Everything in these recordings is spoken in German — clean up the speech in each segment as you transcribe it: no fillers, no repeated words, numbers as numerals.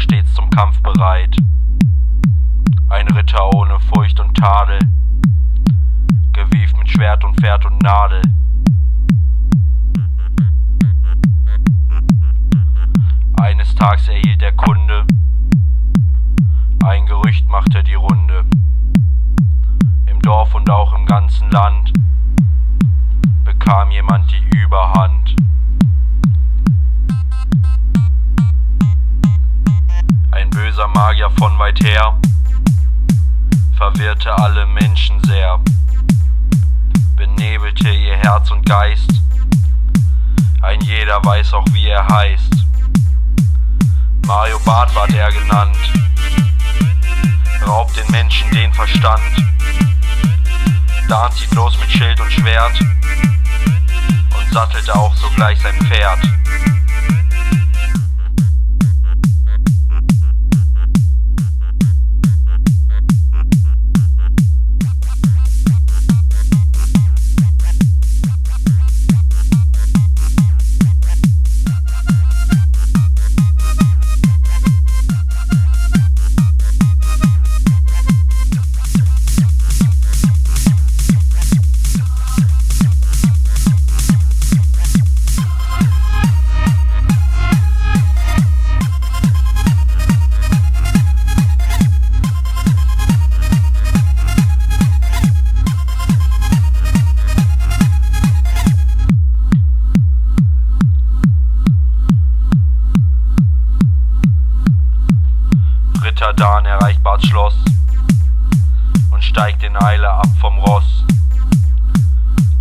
stets zum Kampf bereit. Ein Ritter ohne Furcht und Tadel, gewieft mit Schwert und Pferd und Nadel. Eines Tages erhielt er Kunde, ein Gerücht machte die Runde. Im Dorf und auch im ganzen Land bekam jemand die Überhand. Ein böser Magier von weit her verwirrte alle Menschen sehr, benebelte ihr Herz und Geist. Ein jeder weiß auch, wie er heißt. Mario Barth war der genannt, raubt den Menschen den Verstand. Dan zieht los mit Schild und Schwert und sattelte auch sogleich sein Pferd. Ritter Dan erreicht Barths Schloss und steigt in Eile ab vom Ross.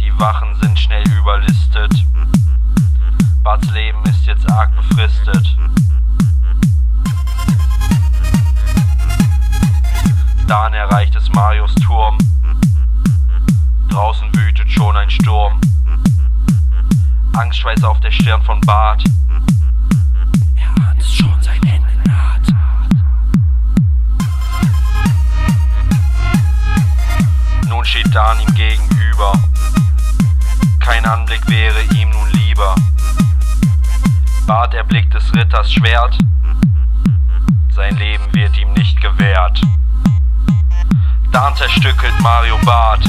Die Wachen sind schnell überlistet, Barths Leben ist jetzt arg befristet. Dan erreicht es Marios Turm, draußen wütet schon ein Sturm. Angstschweiß auf der Stirn von Barth, er ahnt es schon, sein Ende naht. Nun steht Dan ihm gegenüber, kein Anblick wäre ihm nun lieber. Barth erblickt des Ritters Schwert, sein Leben wird ihm nicht gewährt. Dan zerstückelt Mario Barth,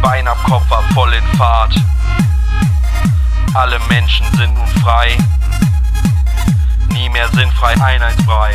Bein ab Kopf war voll in Fahrt. Alle Menschen sind nun frei, nie mehr sinnfrei, einheitsfrei.